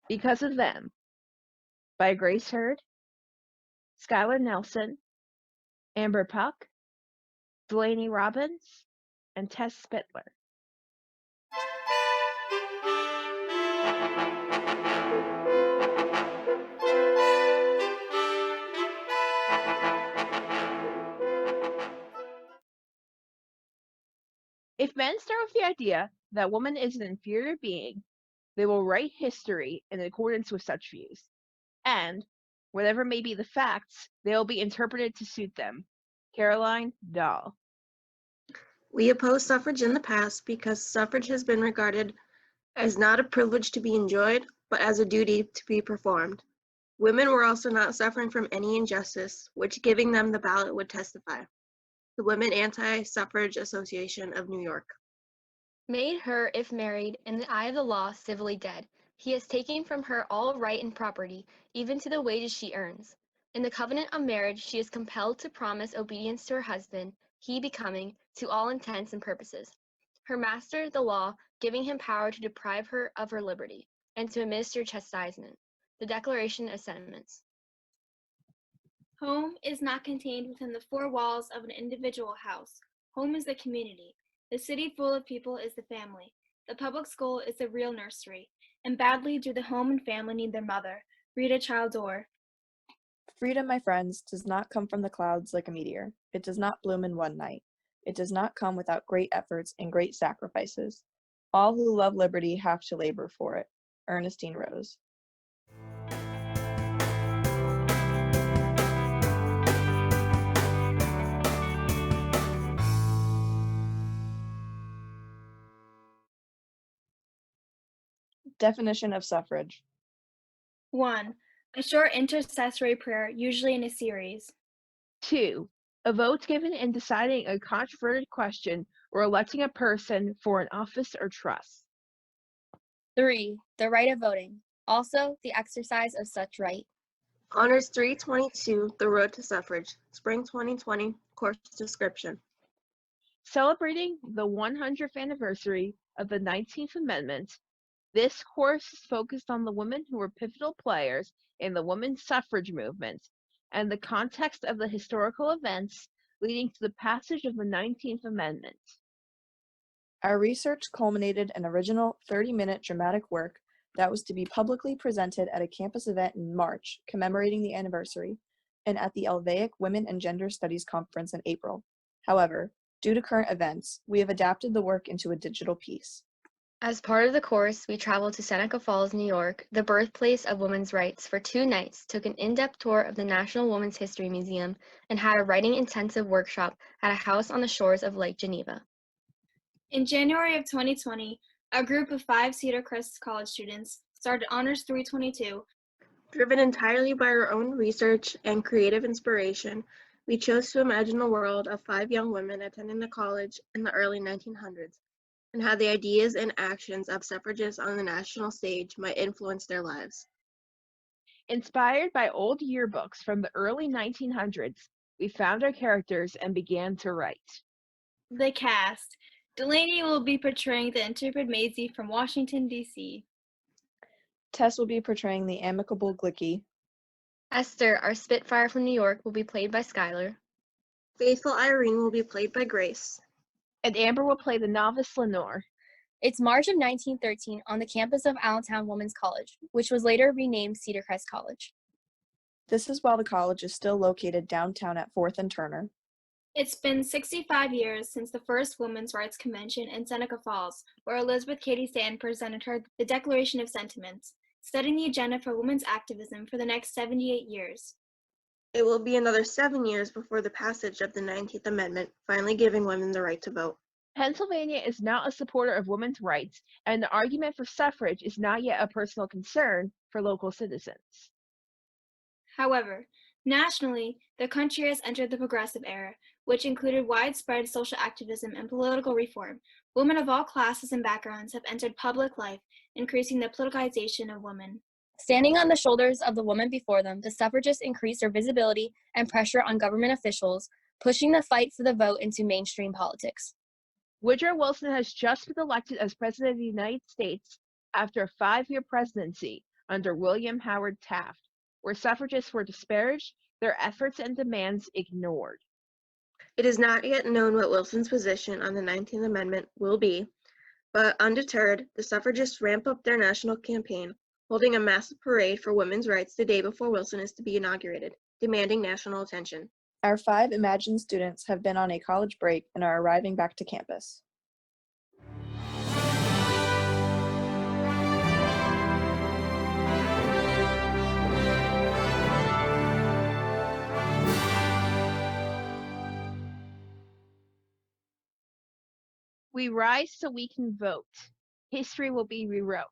Because of Them by Grace Hurd, Skylar Nelson, Amber Puck, Delaney Robbins, and Tess Spitler. If men start with the idea that woman is an inferior being, they will write history in accordance with such views, and, whatever may be the facts, they will be interpreted to suit them. Caroline Dahl. We oppose suffrage in the past because suffrage has been regarded as not a privilege to be enjoyed, but as a duty to be performed. Women were also not suffering from any injustice, which giving them the ballot would testify. The Women Anti-Suffrage Association of New York. Made her, if married, in the eye of the law, civilly dead. He has taken from her all right and property, even to the wages she earns. In the covenant of marriage, she is compelled to promise obedience to her husband, he becoming, to all intents and purposes, her master, the law, giving him power to deprive her of her liberty, and to administer chastisement. The Declaration of Sentiments. Home is not contained within the four walls of an individual house. Home is the community. The city full of people is the family. The public school is the real nursery. And badly do the home and family need their mother. Rita Childs Orr. Freedom, my friends, does not come from the clouds like a meteor. It does not bloom in one night. It does not come without great efforts and great sacrifices. All who love liberty have to labor for it. Ernestine Rose. Definition of suffrage. 1. A short intercessory prayer, usually in a series. 2. A vote given in deciding a controverted question or electing a person for an office or trust. 3. The right of voting. Also, the exercise of such right. Honors 322, The Road to Suffrage, Spring 2020, course description. Celebrating the 100th anniversary of the 19th Amendment, this course is focused on the women who were pivotal players in the women's suffrage movement and the context of the historical events leading to the passage of the 19th Amendment. Our research culminated an original 30-minute dramatic work that was to be publicly presented at a campus event in March commemorating the anniversary and at the LVAIC Women and Gender Studies Conference in April. However, due to current events, we have adapted the work into a digital piece. As part of the course, we traveled to Seneca Falls, New York, the birthplace of women's rights, for 2 nights, took an in-depth tour of the National Women's History Museum, and had a writing-intensive workshop at a house on the shores of Lake Geneva. In January of 2020, a group of 5 Cedar Crest College students started Honors 322. Driven entirely by our own research and creative inspiration, we chose to imagine a world of 5 young women attending the college in the early 1900s, and how the ideas and actions of suffragists on the national stage might influence their lives. Inspired by old yearbooks from the early 1900s, we found our characters and began to write. The cast. Delaney will be portraying the intrepid Maize from Washington, D.C. Tess will be portraying the amicable Glicky. Esther, our Spitfire from New York, will be played by Skylar. Faithful Irene will be played by Grace. And Amber will play the novice Leonore. It's March of 1913 on the campus of Allentown Women's College, which was later renamed Cedar Crest College. This is while the college is still located downtown at 4th and Turner. It's been 65 years since the first Women's Rights Convention in Seneca Falls, where Elizabeth Cady Stanton presented her the Declaration of Sentiments, setting the agenda for women's activism for the next 78 years. It will be another 7 years before the passage of the 19th Amendment, finally giving women the right to vote. Pennsylvania is not a supporter of women's rights, and the argument for suffrage is not yet a personal concern for local citizens. However, nationally, the country has entered the progressive era, which included widespread social activism and political reform. Women of all classes and backgrounds have entered public life, increasing the politicization of women. Standing on the shoulders of the women before them, the suffragists increased their visibility and pressure on government officials, pushing the fight for the vote into mainstream politics. Woodrow Wilson has just been elected as President of the United States after a 5-year presidency, under William Howard Taft, where suffragists were disparaged, their efforts and demands ignored. It is not yet known what Wilson's position on the 19th Amendment will be, but undeterred, the suffragists ramp up their national campaign, holding a massive parade for women's rights the day before Wilson is to be inaugurated, demanding national attention. Our 5 Imagine students have been on a college break and are arriving back to campus. We rise so we can vote. History will be rewrote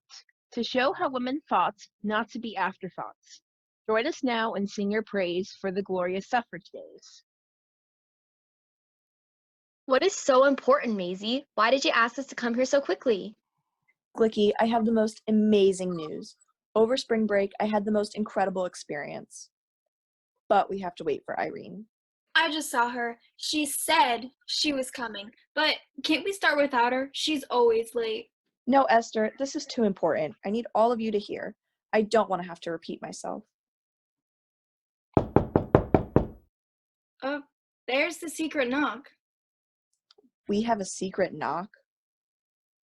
to show how women fought not to be afterthoughts. Join us now and sing your praise for the glorious suffrage days. What is so important, Maize? Why did you ask us to come here so quickly? Glicky, I have the most amazing news. Over spring break, I had the most incredible experience. But we have to wait for Irene. I just saw her. She said she was coming, but can't we start without her? She's always late. No, Esther, this is too important. I need all of you to hear. I don't want to have to repeat myself. Oh, there's the secret knock. We have a secret knock?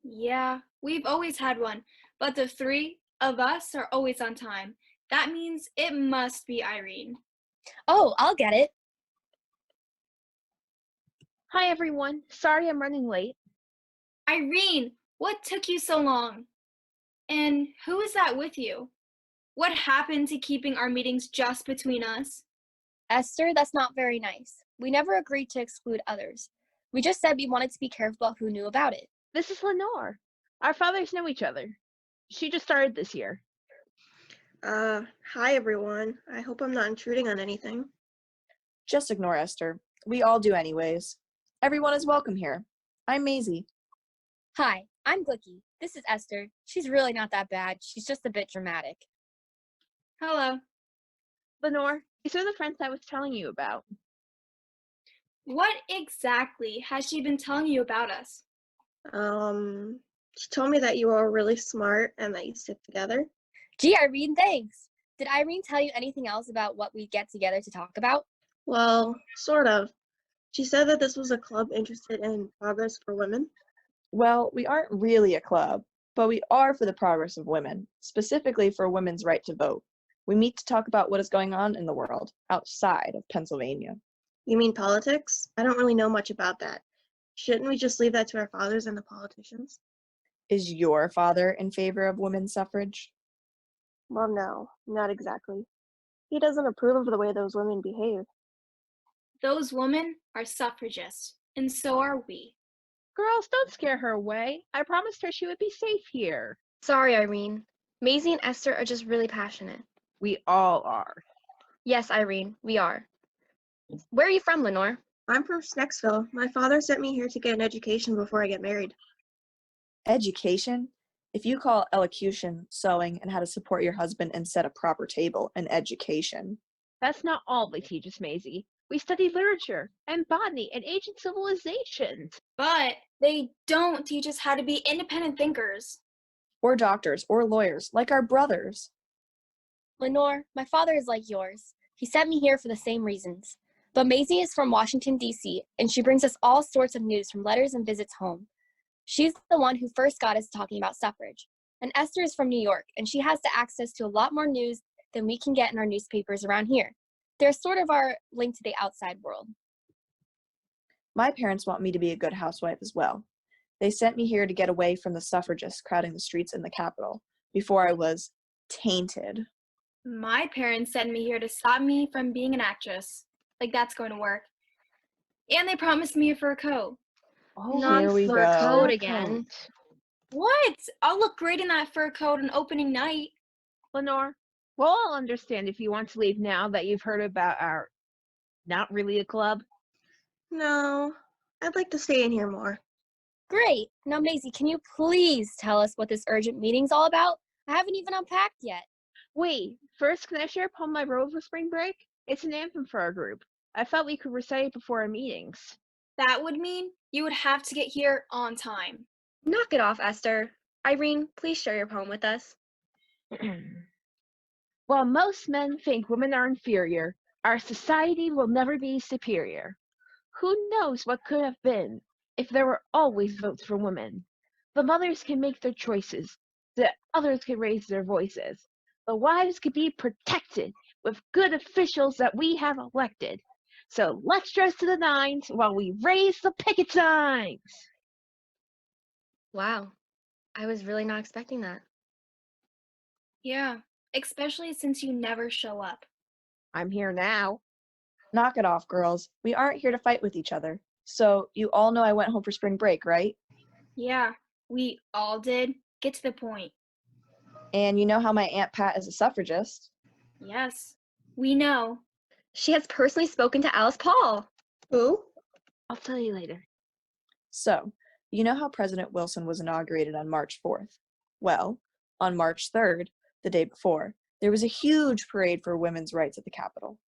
Yeah, we've always had one, but the 3 of us are always on time. That means it must be Irene. Oh, I'll get it. Hi everyone, sorry I'm running late. Irene, what took you so long? And who is that with you? What happened to keeping our meetings just between us? Esther, that's not very nice. We never agreed to exclude others. We just said we wanted to be careful about who knew about it. This is Leonore. Our fathers know each other. She just started this year. Hi everyone. I hope I'm not intruding on anything. Just ignore Esther. We all do anyways. Everyone is welcome here. I'm Maize. Hi, I'm Glicky. This is Esther. She's really not that bad. She's just a bit dramatic. Hello. Leonore, these are the friends I was telling you about. What exactly has she been telling you about us? She told me that you are really smart and that you stick together. Gee, Irene, thanks. Did Irene tell you anything else about what we'd get together to talk about? Well, sort of. She said that this was a club interested in progress for women. Well, we aren't really a club, but we are for the progress of women, specifically for women's right to vote. We meet to talk about what is going on in the world outside of Pennsylvania. You mean politics? I don't really know much about that. Shouldn't we just leave that to our fathers and the politicians? Is your father in favor of women's suffrage? Well, no, not exactly. He doesn't approve of the way those women behave. Those women are suffragists, and so are we. Girls, don't scare her away. I promised her she would be safe here. Sorry, Irene. Maize and Esther are just really passionate. We all are. Yes, Irene, we are. Where are you from, Leonore? I'm from Snecksville. My father sent me here to get an education before I get married. Education? If you call elocution, sewing, and how to support your husband and set a proper table an education. That's not all they teach us, Maisie. We study literature and botany and ancient civilizations. But they don't teach us how to be independent thinkers. Or doctors, or lawyers, like our brothers. Leonore, my father is like yours. He sent me here for the same reasons. But Maize is from Washington, D.C., and she brings us all sorts of news from letters and visits home. She's the one who first got us talking about suffrage. And Esther is from New York, and she has access to a lot more news than we can get in our newspapers around here. They're sort of our link to the outside world. My parents want me to be a good housewife as well. They sent me here to get away from the suffragists crowding the streets in the capital before I was tainted. My parents sent me here to stop me from being an actress. Like that's going to work. And they promised me a fur coat. Oh, Not here we fur go. coat again. What? I'll look great in that fur coat on opening night. Lenore, well, I'll understand if you want to leave now that you've heard about our not really a club. No, I'd like to stay in here more. Great. Now, Maize, can you please tell us what this urgent meeting's all about? I haven't even unpacked yet. Wait, first, can I share a poem I wrote over spring break? It's an anthem for our group. I felt we could recite it before our meetings. That would mean you would have to get here on time. Knock it off, Esther. Irene, please share your poem with us. While most men think women are inferior, our society will never be superior. Who knows what could have been if there were always votes for women? The mothers can make their choices, the others can raise their voices. The wives can be protected with good officials that we have elected. So let's dress to the nines while we raise the picket signs. Wow, I was really not expecting that. Yeah, especially since you never show up. I'm here now. Knock it off, girls. We aren't here to fight with each other. So, you all know I went home for spring break, right? Yeah, we all did. Get to the point. And you know how my Aunt Pat is a suffragist. Yes, we know. She has personally spoken to Alice Paul. Who? I'll tell you later. So, you know how President Wilson was inaugurated on March 4th? Well, on March 3rd, the day before, there was a huge parade for women's rights at the Capitol.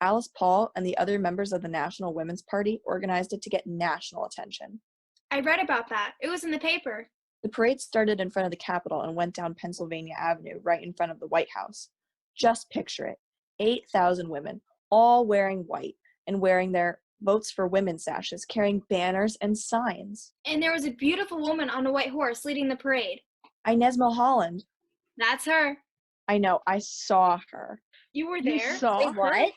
Alice Paul and the other members of the National Women's Party organized it to get national attention. I read about that. It was in the paper. The parade started in front of the Capitol and went down Pennsylvania Avenue right in front of the White House. Just picture it. 8,000 women, all wearing white and wearing their Votes for Women sashes, carrying banners and signs. And there was a beautiful woman on a white horse leading the parade. Inez Milholland. That's her. I know, I saw her. You were You there? saw Wait, her? what?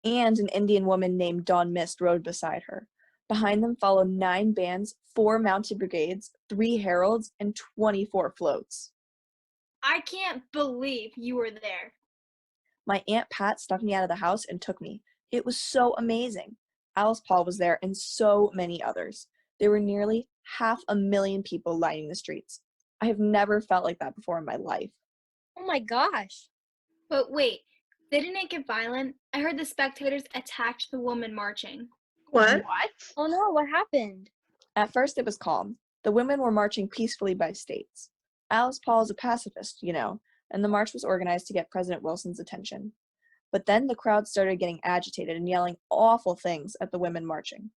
And an Indian woman named Dawn Mist rode beside her. Behind them followed 9 bands, 4 mounted brigades, 3 heralds, and 24 floats. I can't believe you were there. My Aunt Pat stuck me out of the house and took me. It was so amazing. Alice Paul was there and so many others. There were nearly 500,000 people lining the streets. I have never felt like that before in my life. Oh my gosh. But wait, didn't it get violent? I heard the spectators attacked the woman marching. What? What? Oh no, what happened? At first it was calm. The women were marching peacefully by states. Alice Paul is a pacifist, you know, and the march was organized to get President Wilson's attention. But then the crowd started getting agitated and yelling awful things at the women marching.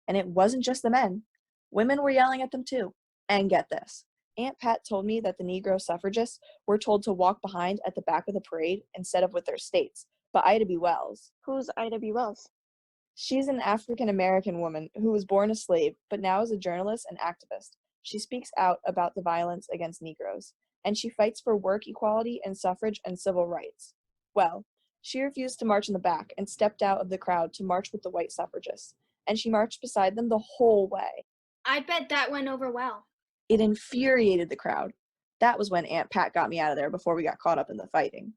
And it wasn't just the men. Women were yelling at them too. And get this. Aunt Pat told me that the Negro suffragists were told to walk behind at the back of the parade instead of with their states. But Ida B. Wells. Who's Ida B. Wells? She's an African-American woman who was born a slave, but now is a journalist and activist. She speaks out about the violence against Negroes, and she fights for work equality and suffrage and civil rights. Well, she refused to march in the back and stepped out of the crowd to march with the white suffragists, and she marched beside them the whole way. I bet that went over well. It infuriated the crowd. That was when Aunt Pat got me out of there before we got caught up in the fighting.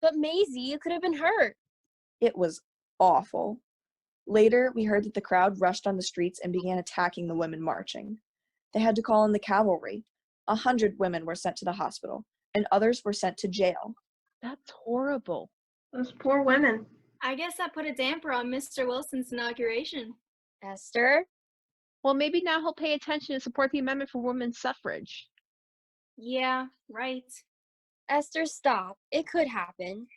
But Maisie, you could have been hurt. It was awful. Later, we heard that the crowd rushed on the streets and began attacking the women marching. They had to call in the cavalry. 100 women were sent to the hospital, and others were sent to jail. That's horrible. Those poor women. I guess that put a damper on Mr. Wilson's inauguration. Esther? Well, maybe now he'll pay attention and support the amendment for women's suffrage. Yeah, right. Esther, stop. It could happen.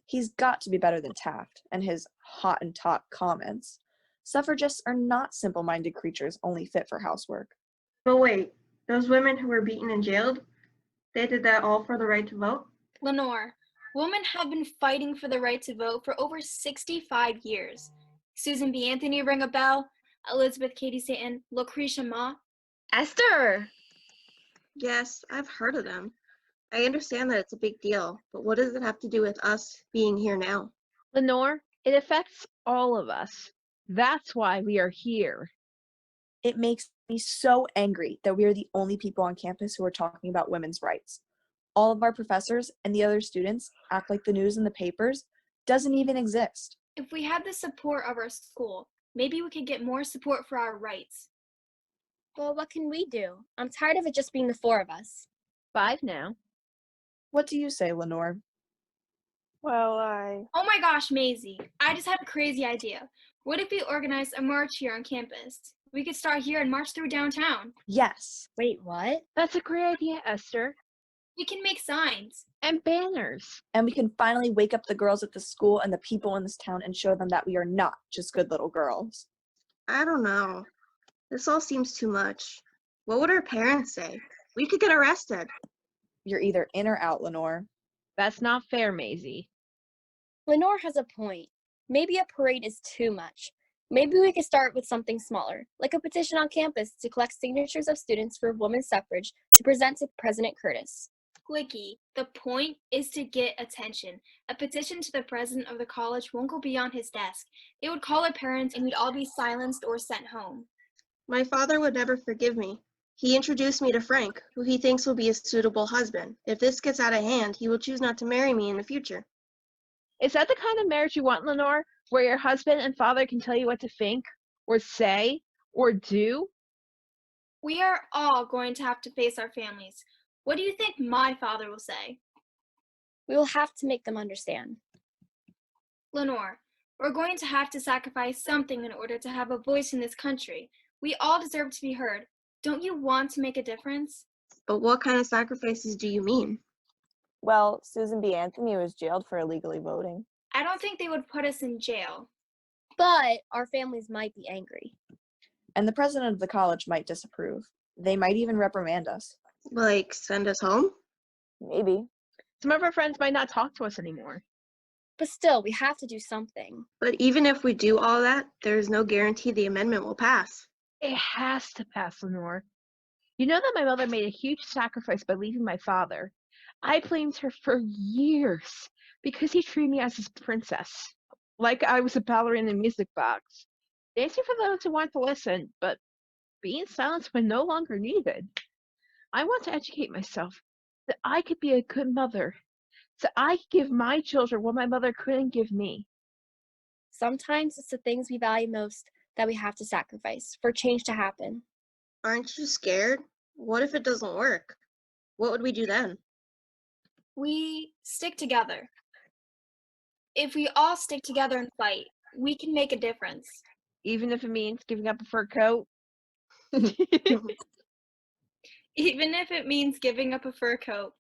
He's got to be better than Taft and his hot and taut comments. Suffragists are not simple-minded creatures only fit for housework. But wait, those women who were beaten and jailed, they did that all for the right to vote? Leonore, women have been fighting for the right to vote for over 65 years. Susan B. Anthony ring a bell, Elizabeth Cady Stanton, Lucretia Mott. Esther! Yes, I've heard of them. I understand that it's a big deal, but what does it have to do with us being here now? Leonore, it affects all of us. That's why we are here. It makes me so angry that we are the only people on campus who are talking about women's rights. All of our professors and the other students act like the news in the papers doesn't even exist. If we had the support of our school, maybe we could get more support for our rights. Well, what can we do? I'm tired of it just being the 4 of us. 5 now. What do you say, Leonore? Well, Oh my gosh, Maisie, I just had a crazy idea. What if we organized a march here on campus? We could start here and march through downtown. Yes. Wait, what? That's a great idea, Esther. We can make signs. And banners. And we can finally wake up the girls at the school and the people in this town and show them that we are not just good little girls. I don't know. This all seems too much. What would our parents say? We could get arrested. You're either in or out, Leonore. That's not fair, Maisie. Lenore has a point. Maybe a parade is too much. Maybe we could start with something smaller, like a petition on campus to collect signatures of students for women's suffrage to present to President Curtis. Glicky, the point is to get attention. A petition to the president of the college won't go beyond his desk. They would call our parents and we'd all be silenced or sent home. My father would never forgive me. He introduced me to Frank, who he thinks will be a suitable husband. If this gets out of hand, he will choose not to marry me in the future. Is that the kind of marriage you want, Leonore, where your husband and father can tell you what to think, or say, or do? We are all going to have to face our families. What do you think my father will say? We will have to make them understand. Leonore, we're going to have to sacrifice something in order to have a voice in this country. We all deserve to be heard. Don't you want to make a difference? But what kind of sacrifices do you mean? Well, Susan B. Anthony was jailed for illegally voting. I don't think they would put us in jail. But our families might be angry. And the president of the college might disapprove. They might even reprimand us. Like, send us home? Maybe. Some of our friends might not talk to us anymore. But still, we have to do something. But even if we do all that, there is no guarantee the amendment will pass. It has to pass, Leonore. You know that my mother made a huge sacrifice by leaving my father. I blamed her for years because he treated me as his princess, like I was a ballerina in a music box, dancing for those who want to listen, but being silenced when no longer needed. I want to educate myself, that I could be a good mother, so I could give my children what my mother couldn't give me. Sometimes it's the things we value most that we have to sacrifice for change to happen. Aren't you scared? What if it doesn't work? What would we do then? We stick together. If we all stick together and fight, we can make a difference. Even if it means giving up a fur coat. Even if it means giving up a fur coat.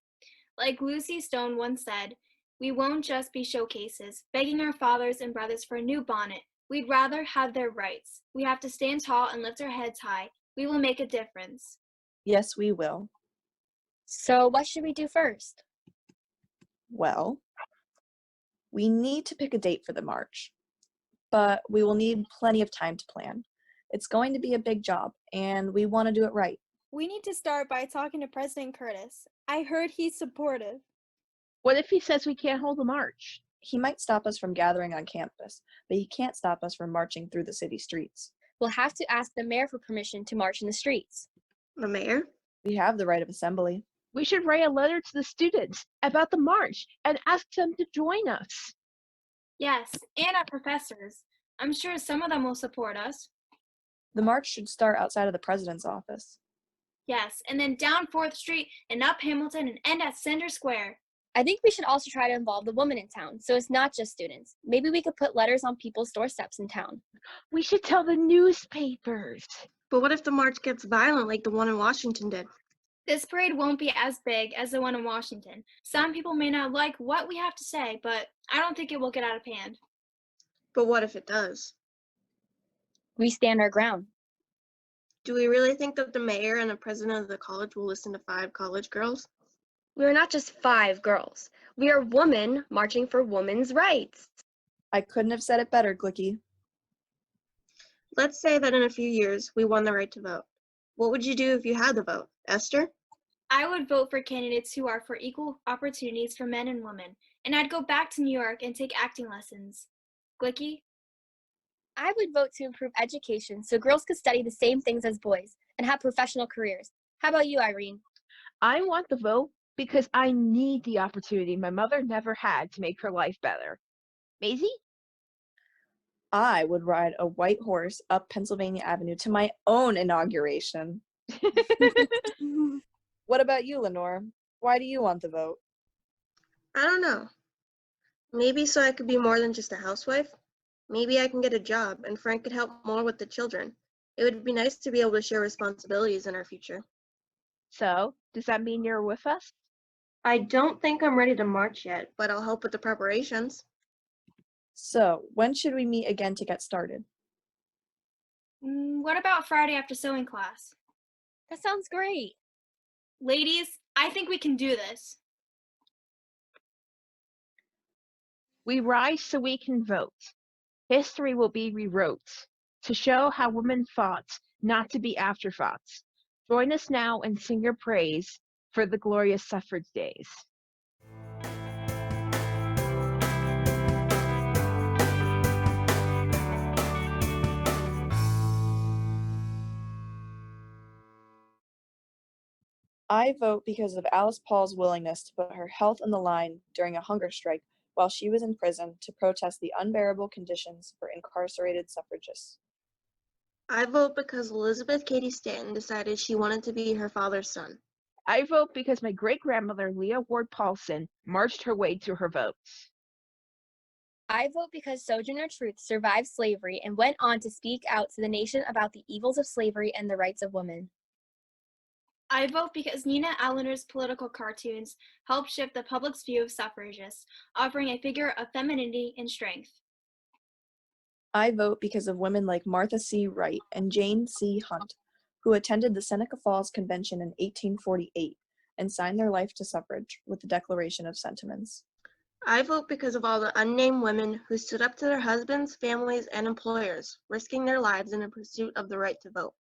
Like Lucy Stone once said, we won't just be showcases, begging our fathers and brothers for a new bonnet. We'd rather have their rights. We have to stand tall and lift our heads high. We will make a difference. Yes, we will. So what should we do first? Well, we need to pick a date for the march, but we will need plenty of time to plan. It's going to be a big job, and we want to do it right. We need to start by talking to President Curtis. I heard he's supportive. What if he says we can't hold a march? He might stop us from gathering on campus, but he can't stop us from marching through the city streets. We'll have to ask the mayor for permission to march in the streets. The mayor? We have the right of assembly. We should write a letter to the students about the march and ask them to join us. Yes, and our professors. I'm sure some of them will support us. The march should start outside of the president's office. Yes, and then down 4th Street and up Hamilton and end at Center Square. I think we should also try to involve the women in town, so it's not just students. Maybe we could put letters on people's doorsteps in town. We should tell the newspapers. But what if the march gets violent like the one in Washington did? This parade won't be as big as the one in Washington. Some people may not like what we have to say, but I don't think it will get out of hand. But what if it does? We stand our ground. Do we really think that the mayor and the president of the college will listen to 5 college girls? We are not just 5 girls. We are women marching for women's rights. I couldn't have said it better, Glicky. Let's say that in a few years we won the right to vote. What would you do if you had the vote, Esther? I would vote for candidates who are for equal opportunities for men and women, and I'd go back to New York and take acting lessons. Glicky? I would vote to improve education so girls could study the same things as boys and have professional careers. How about you, Irene? I want the vote because I need the opportunity my mother never had to make her life better. Maisie? I would ride a white horse up Pennsylvania Avenue to my own inauguration. What about you, Leonore? Why do you want the vote? I don't know. Maybe so I could be more than just a housewife. Maybe I can get a job and Frank could help more with the children. It would be nice to be able to share responsibilities in our future. So, does that mean you're with us? I don't think I'm ready to march yet, but I'll help with the preparations. So, when should we meet again to get started? What about Friday after sewing class? That sounds great. Ladies, I think we can do this. We rise so we can vote. History will be rewrote to show how women fought not to be afterthoughts. Join us now and sing your praise for the glorious suffrage days. I vote because of Alice Paul's willingness to put her health on the line during a hunger strike while she was in prison to protest the unbearable conditions for incarcerated suffragists. I vote because Elizabeth Cady Stanton decided she wanted to be her father's son. I vote because my great-grandmother, Leah Ward Paulson, marched her way to her votes. I vote because Sojourner Truth survived slavery and went on to speak out to the nation about the evils of slavery and the rights of women. I vote because Nina Allendor's political cartoons helped shift the public's view of suffragists, offering a figure of femininity and strength. I vote because of women like Martha C. Wright and Jane C. Hunt, who attended the Seneca Falls Convention in 1848 and signed their life to suffrage with the Declaration of Sentiments. I vote because of all the unnamed women who stood up to their husbands, families, and employers, risking their lives in the pursuit of the right to vote.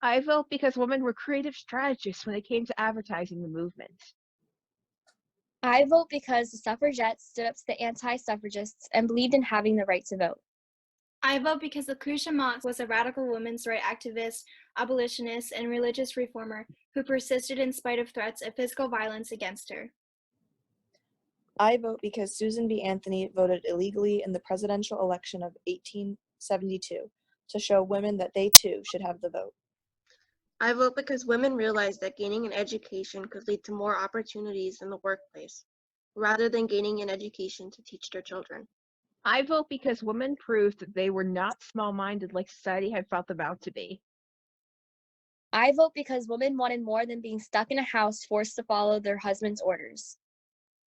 I vote because women were creative strategists when it came to advertising the movement. I vote because the suffragettes stood up to the anti-suffragists and believed in having the right to vote. I vote because Lucretia Mott was a radical women's rights activist, abolitionist, and religious reformer who persisted in spite of threats of physical violence against her. I vote because Susan B. Anthony voted illegally in the presidential election of 1872 to show women that they too should have the vote. I vote because women realized that gaining an education could lead to more opportunities in the workplace, rather than gaining an education to teach their children. I vote because women proved that they were not small-minded like society had thought them out to be. I vote because women wanted more than being stuck in a house forced to follow their husband's orders.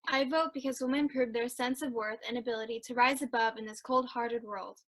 I vote because women proved their sense of worth and ability to rise above in this cold-hearted world.